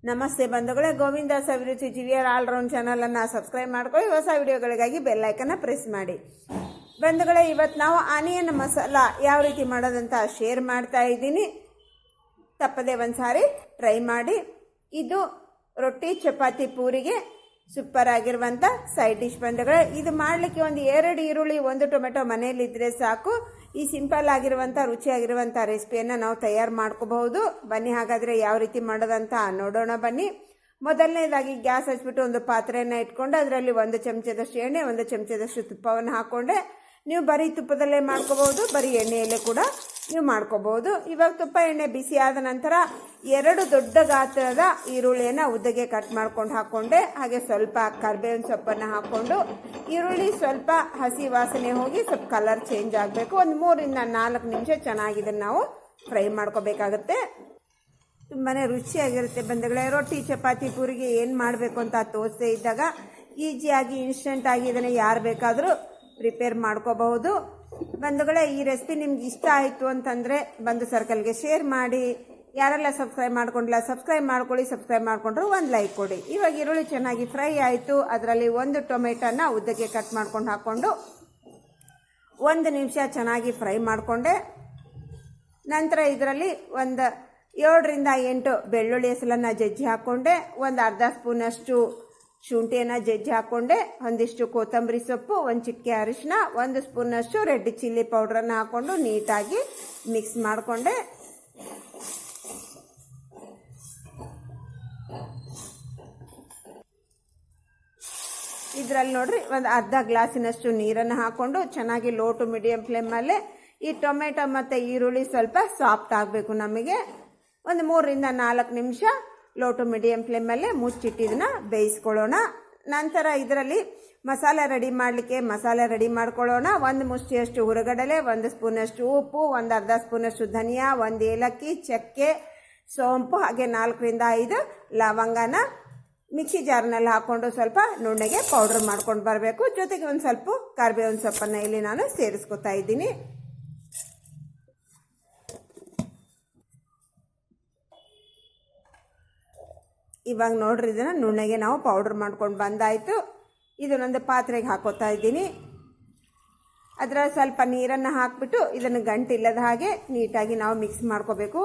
ನಮಸ್ತೆ ಬಂಧುಗಳೇ, ಗೋವಿಂದಾಸ್ ಅಭಿರುಚಿ ಜಿವಿಯರ್ ಆಲ್ರೌಂಡ್ ಚಾನಲನ್ನು ಸಬ್ಸ್ಕ್ರೈಬ್ ಮಾಡ್ಕೊಳ್ಳಿ. ಹೊಸ ವಿಡಿಯೋಗಳಿಗಾಗಿ ಬೆಲ್ ಐಕನ್ನ ಪ್ರೆಸ್ ಮಾಡಿ. ಬಂಧುಗಳೇ, ಇವತ್ತು ನಾವು ಆನಿಯನ್ ಮಸಾಲ ಯಾವ ರೀತಿ ಮಾಡೋದಂತ ಶೇರ್ ಮಾಡ್ತಾ ಇದ್ದೀನಿ. ತಪ್ಪದೆ ಒಂದ್ಸಾರಿ ಟ್ರೈ ಮಾಡಿ. ಇದು ರೊಟ್ಟಿ ಚಪಾತಿ ಪೂರಿಗೆ ಸೂಪರ್ ಆಗಿರುವಂಥ ಸೈಡ್ ಡಿಶ್ ಬಂಧುಗಳೇ. ಇದು ಮಾಡಲಿಕ್ಕೆ ಒಂದು 2 ಈರುಳ್ಳಿ 1 ಟೊಮೆಟೊ ಮನೆಯಲ್ಲಿದ್ದರೆ ಸಾಕು. ಈ ಸಿಂಪಲ್ ಆಗಿರುವಂಥ ರುಚಿಯಾಗಿರುವಂಥ ರೆಸಿಪಿಯನ್ನು ನಾವು ತಯಾರು ಮಾಡ್ಕೋಬಹುದು. ಬನ್ನಿ, ಹಾಗಾದರೆ ಯಾವ ರೀತಿ ಮಾಡೋದಂತ ನೋಡೋಣ ಬನ್ನಿ. ಮೊದಲನೇದಾಗಿ ಗ್ಯಾಸ್ ಹಚ್ಬಿಟ್ಟು ಒಂದು ಪಾತ್ರೆಯನ್ನು ಇಟ್ಕೊಂಡು ಅದರಲ್ಲಿ 1 ಚಮಚದಷ್ಟು ಎಣ್ಣೆ 1 ಚಮಚದಷ್ಟು ತುಪ್ಪವನ್ನು ಹಾಕ್ಕೊಂಡೆ. ನೀವು ಬರೀ ತುಪ್ಪದಲ್ಲೇ ಮಾಡ್ಕೋಬಹುದು, ಬರೀ ಎಣ್ಣೆಯಲ್ಲೇ ಕೂಡ ನೀವು ಮಾಡ್ಕೋಬಹುದು. ಇವಾಗ ತುಪ್ಪ ಎಣ್ಣೆ ಬಿಸಿ ಆದ ನಂತರ 2 ದೊಡ್ಡ ಗಾತ್ರದ ಈರುಳ್ಳಿಯನ್ನು ಉದ್ದಗೆ ಕಟ್ ಮಾಡ್ಕೊಂಡು ಹಾಕ್ಕೊಂಡೆ. ಹಾಗೆ ಸ್ವಲ್ಪ ಕರಿಬೇವಿನ ಸೊಪ್ಪನ್ನು ಹಾಕ್ಕೊಂಡು ಈರುಳ್ಳಿ ಸ್ವಲ್ಪ ಹಸಿ ವಾಸನೆ ಹೋಗಿ ಸ್ವಲ್ಪ ಕಲರ್ ಚೇಂಜ್ ಆಗಬೇಕು. ಒಂದು 3 ರಿಂದ 4 ನಿಮಿಷ ಚೆನ್ನಾಗಿ ಇದನ್ನು ನಾವು ಫ್ರೈ ಮಾಡ್ಕೋಬೇಕಾಗುತ್ತೆ. ತುಂಬಾ ರುಚಿಯಾಗಿರುತ್ತೆ ಬಂಧುಗಳೇ. ರೊಟ್ಟಿ ಚಪಾತಿ ಪೂರಿಗೆ ಏನು ಮಾಡಬೇಕು ಅಂತ ತೋರಿಸದೇ ಇದ್ದಾಗ ಈಸಿಯಾಗಿ ಇನ್ಸ್ಟೆಂಟಾಗಿ ಇದನ್ನು ಯಾರು ಬೇಕಾದರೂ ಪ್ರಿಪೇರ್ ಮಾಡ್ಕೋಬಹುದು. ಬಂಧುಗಳೇ, ಈ ರೆಸಿಪಿ ನಿಮ್ಗೆ ಇಷ್ಟ ಆಯಿತು ಅಂತಂದರೆ ಬಂಧು ಸರ್ಕಲ್ಗೆ ಶೇರ್ ಮಾಡಿ. ಯಾರೆಲ್ಲ ಸಬ್ಸ್ಕ್ರೈಬ್ ಮಾಡ್ಕೊಂಡಿಲ್ಲ ಸಬ್ಸ್ಕ್ರೈಬ್ ಮಾಡ್ಕೊಳ್ಳಿ. ಸಬ್ಸ್ಕ್ರೈಬ್ ಮಾಡಿಕೊಂಡ್ರು ಒಂದು ಲೈಕ್ ಕೊಡಿ. ಇವಾಗ ಈರುಳ್ಳಿ ಚೆನ್ನಾಗಿ ಫ್ರೈ ಆಯಿತು. ಅದರಲ್ಲಿ 1 ಟೊಮೆಟೊನ ಉದ್ದಕ್ಕೆ ಕಟ್ ಮಾಡ್ಕೊಂಡು ಹಾಕ್ಕೊಂಡು 1 ನಿಮಿಷ ಚೆನ್ನಾಗಿ ಫ್ರೈ ಮಾಡಿಕೊಂಡೆ. ನಂತರ ಇದರಲ್ಲಿ ಒಂದು 7 ರಿಂದ 8 ಬೆಳ್ಳುಳ್ಳಿ ಹೆಸಲನ್ನು ಜಜ್ಜಿ ಹಾಕ್ಕೊಂಡೆ. ಒಂದು ಅರ್ಧ ಸ್ಪೂನಷ್ಟು ಶುಂಠಿಯನ್ನು ಜಜ್ಜಿ ಹಾಕ್ಕೊಂಡೆ. ಒಂದಿಷ್ಟು ಕೊತ್ತಂಬರಿ ಸೊಪ್ಪು, 1 ಚಿಟಿಕೆ ಅರಿಶಿನ, 1 ಸ್ಪೂನಷ್ಟು ರೆಡ್ ಚಿಲ್ಲಿ ಪೌಡ್ರನ್ನು ಹಾಕ್ಕೊಂಡು ನೀಟಾಗಿ ಮಿಕ್ಸ್ ಮಾಡಿಕೊಂಡೆ. ಇದರಲ್ಲಿ ನೋಡ್ರಿ ಒಂದು ಅರ್ಧ ಗ್ಲಾಸಿನಷ್ಟು ನೀರನ್ನು ಹಾಕ್ಕೊಂಡು ಚೆನ್ನಾಗಿ ಲೋ ಟು ಮೀಡಿಯಂ ಫ್ಲೇಮಲ್ಲೇ ಈ ಟೊಮೆಟೊ ಮತ್ತು ಈರುಳ್ಳಿ ಸ್ವಲ್ಪ ಸಾಫ್ಟ್ ಆಗಬೇಕು. ನಮಗೆ ಒಂದು 3 ರಿಂದ 4 ನಿಮಿಷ ಲೋ ಟು ಮೀಡಿಯಂ ಫ್ಲೇಮಲ್ಲೇ ಮುಚ್ಚಿಟ್ಟಿದ್ದನ್ನ ಬೇಯಿಸ್ಕೊಳ್ಳೋಣ. ನಂತರ ಇದರಲ್ಲಿ ಮಸಾಲೆ ರೆಡಿ ಮಾಡಲಿಕ್ಕೆ ಮಸಾಲೆ ರೆಡಿ ಮಾಡ್ಕೊಳ್ಳೋಣ. 1 ಮುಷ್ಟಿಯಷ್ಟು ಹುರಗಡಲೆ, 1 ಸ್ಪೂನಷ್ಟು ಉಪ್ಪು, 1 ಅರ್ಧ ಸ್ಪೂನಷ್ಟು ಧನಿಯಾ, 1 ಏಲಕ್ಕಿ, ಚಕ್ಕೆ, ಸೋಂಪು, ಹಾಗೆ 4 ರಿಂದ 5 ಲವಂಗನ ಮಿಕ್ಸಿ ಜಾರ್ನಲ್ಲಿ ಹಾಕ್ಕೊಂಡು ಸ್ವಲ್ಪ ನುಣ್ಣಗೆ ಪೌಡರ್ ಮಾಡ್ಕೊಂಡು ಬರಬೇಕು. ಜೊತೆಗೆ ಒಂದು ಸ್ವಲ್ಪ ಕರಿಬೇವಿನ ಸೊಪ್ಪನ್ನು ಇಲ್ಲಿ ನಾನು ಸೇರಿಸ್ಕೊತಾ ಇದ್ದೀನಿ. ಇವಾಗ ನೋಡ್ರಿ, ಇದನ್ನು ನುಣ್ಣಗೆ ನಾವು ಪೌಡರ್ ಮಾಡ್ಕೊಂಡು ಬಂದಾಯಿತು. ಇದನ್ನೊಂದು ಪಾತ್ರೆಗೆ ಹಾಕೋತಾ ಇದ್ದೀನಿ. ಅದರ ಸ್ವಲ್ಪ ನೀರನ್ನು ಹಾಕಿಬಿಟ್ಟು ಇದನ್ನು ಗಂಟಿಲ್ಲದ ಹಾಗೆ ನೀಟಾಗಿ ನಾವು ಮಿಕ್ಸ್ ಮಾಡ್ಕೋಬೇಕು.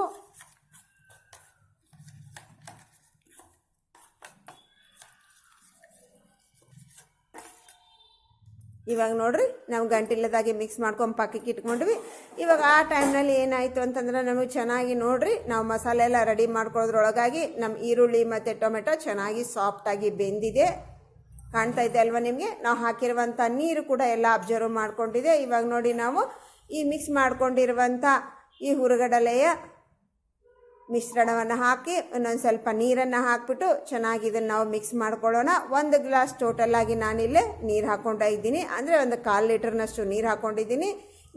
ಇವಾಗ ನೋಡ್ರಿ, ನಾವು ಗಂಟಿಲ್ಲದಾಗೆ ಮಿಕ್ಸ್ ಮಾಡ್ಕೊಂಡು ಪಕ್ಕಕ್ಕೆ ಇಟ್ಕೊಂಡ್ವಿ. ಇವಾಗ ಆ ಟೈಮ್ನಲ್ಲಿ ಏನಾಯಿತು ಅಂತಂದ್ರೆ ನಮಗೆ ಚೆನ್ನಾಗಿ ನೋಡ್ರಿ, ನಾವು ಮಸಾಲೆ ಎಲ್ಲ ರೆಡಿ ಮಾಡ್ಕೊಳ್ಳೋದ್ರೊಳಗಾಗಿ ನಮ್ಮ ಈರುಳ್ಳಿ ಮತ್ತು ಟೊಮೆಟೊ ಚೆನ್ನಾಗಿ ಸಾಫ್ಟಾಗಿ ಬೆಂದಿದೆ. ಕಾಣ್ತಾ ಇದೆ ಅಲ್ವಾ ನಿಮಗೆ? ನಾವು ಹಾಕಿರುವಂಥ ನೀರು ಕೂಡ ಎಲ್ಲ ಅಬ್ಸರ್ವ್ ಮಾಡ್ಕೊಂಡಿದೆ. ಇವಾಗ ನೋಡಿ, ನಾವು ಈ ಮಿಕ್ಸ್ ಮಾಡ್ಕೊಂಡಿರುವಂಥ ಈ ಹುರುಗಡಲೆಯ ಮಿಶ್ರಣವನ್ನು ಹಾಕಿ ಇನ್ನೊಂದು ಸ್ವಲ್ಪ ನೀರನ್ನು ಹಾಕಿಬಿಟ್ಟು ಚೆನ್ನಾಗಿ ಇದನ್ನು ನಾವು ಮಿಕ್ಸ್ ಮಾಡ್ಕೊಳ್ಳೋಣ. 1 ಗ್ಲಾಸ್ ಟೋಟಲ್ ಆಗಿ ನಾನಿಲ್ಲೇ ನೀರು ಹಾಕ್ಕೊಂಡ ಇದ್ದೀನಿ. ಅಂದರೆ ಒಂದು 1/4 ಲೀಟರ್ನಷ್ಟು ನೀರು ಹಾಕ್ಕೊಂಡಿದ್ದೀನಿ.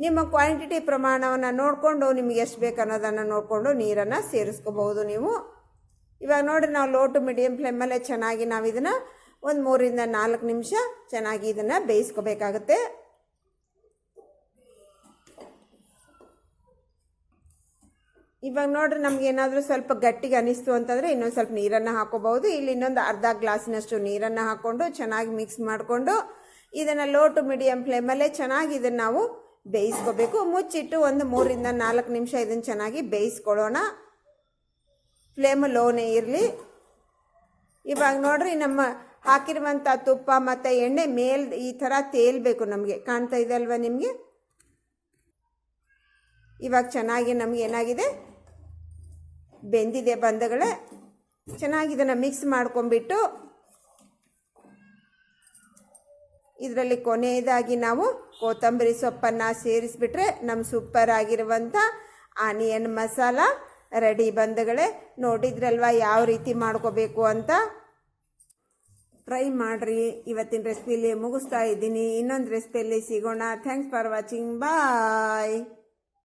ನಿಮ್ಮ ಕ್ವಾಂಟಿಟಿ ಪ್ರಮಾಣವನ್ನು ನೋಡಿಕೊಂಡು ನಿಮಗೆ ಎಷ್ಟು ಬೇಕು ಅನ್ನೋದನ್ನು ನೋಡಿಕೊಂಡು ನೀರನ್ನು ಸೇರಿಸ್ಕೋಬಹುದು ನೀವು. ಇವಾಗ ನೋಡಿ, ನಾವು ಲೋ ಟು ಮೀಡಿಯಂ ಫ್ಲೇಮಲ್ಲೇ ಚೆನ್ನಾಗಿ ನಾವು ಇದನ್ನು ಒಂದು 3 ರಿಂದ 4 ನಿಮಿಷ ಚೆನ್ನಾಗಿ ಇದನ್ನು ಬೇಯಿಸ್ಕೋಬೇಕಾಗುತ್ತೆ. ಇವಾಗ ನೋಡ್ರಿ, ನಮ್ಗೆ ಏನಾದರೂ ಸ್ವಲ್ಪ ಗಟ್ಟಿಗೆ ಅನಿಸ್ತು ಅಂತಂದರೆ ಇನ್ನೊಂದು ಸ್ವಲ್ಪ ನೀರನ್ನು ಹಾಕೋಬಹುದು. ಇಲ್ಲಿ ಇನ್ನೊಂದು ಅರ್ಧ ಗ್ಲಾಸಿನಷ್ಟು ನೀರನ್ನು ಹಾಕ್ಕೊಂಡು ಚೆನ್ನಾಗಿ ಮಿಕ್ಸ್ ಮಾಡಿಕೊಂಡು ಇದನ್ನು ಲೋ ಟು ಮೀಡಿಯಂ ಫ್ಲೇಮಲ್ಲೇ ಚೆನ್ನಾಗಿ ಇದನ್ನು ನಾವು ಬೇಯಿಸ್ಕೋಬೇಕು. ಮುಚ್ಚಿಟ್ಟು ಒಂದು 3 ರಿಂದ 4 ನಿಮಿಷ ಇದನ್ನು ಚೆನ್ನಾಗಿ ಬೇಯಿಸ್ಕೊಳ್ಳೋಣ. ಫ್ಲೇಮ್ ಲೋನೇ ಇರಲಿ. ಇವಾಗ ನೋಡ್ರಿ, ನಮ್ಮ ಹಾಕಿರುವಂಥ ತುಪ್ಪ ಮತ್ತು ಎಣ್ಣೆ ಈ ಥರ ತೇಲ್ಬೇಕು. ನಮಗೆ ಕಾಣ್ತಾ ಇದೆ ಅಲ್ವಾ ನಿಮಗೆ? ಇವಾಗ ಚೆನ್ನಾಗಿ ನಮಗೆ ಏನಾಗಿದೆ, ಬೆಂದಿದೆ ಬಂಧುಗಳೇ. ಚೆನ್ನಾಗಿ ಇದನ್ನು ಮಿಕ್ಸ್ ಮಾಡ್ಕೊಂಡ್ಬಿಟ್ಟು ಇದರಲ್ಲಿ ಕೊನೆಯದಾಗಿ ನಾವು ಕೊತ್ತಂಬರಿ ಸೊಪ್ಪನ್ನು ಸೇರಿಸ್ಬಿಟ್ರೆ ನಮ್ಮ ಸೂಪರ್ ಆಗಿರುವಂಥ ಆನಿಯನ್ ಮಸಾಲ ರೆಡಿ ಬಂಧುಗಳೇ. ನೋಡಿದ್ರಲ್ವಾ ಯಾವ ರೀತಿ ಮಾಡ್ಕೋಬೇಕು ಅಂತ? ಟ್ರೈ ಮಾಡಿರಿ. ಇವತ್ತಿನ ರೆಸಿಪಿಯಲ್ಲಿ ಮುಗಿಸ್ತಾ ಇದ್ದೀನಿ. ಇನ್ನೊಂದು ರೆಸಿಪಿಯಲ್ಲಿ ಸಿಗೋಣ. Thanks for watching. ಬಾಯ್.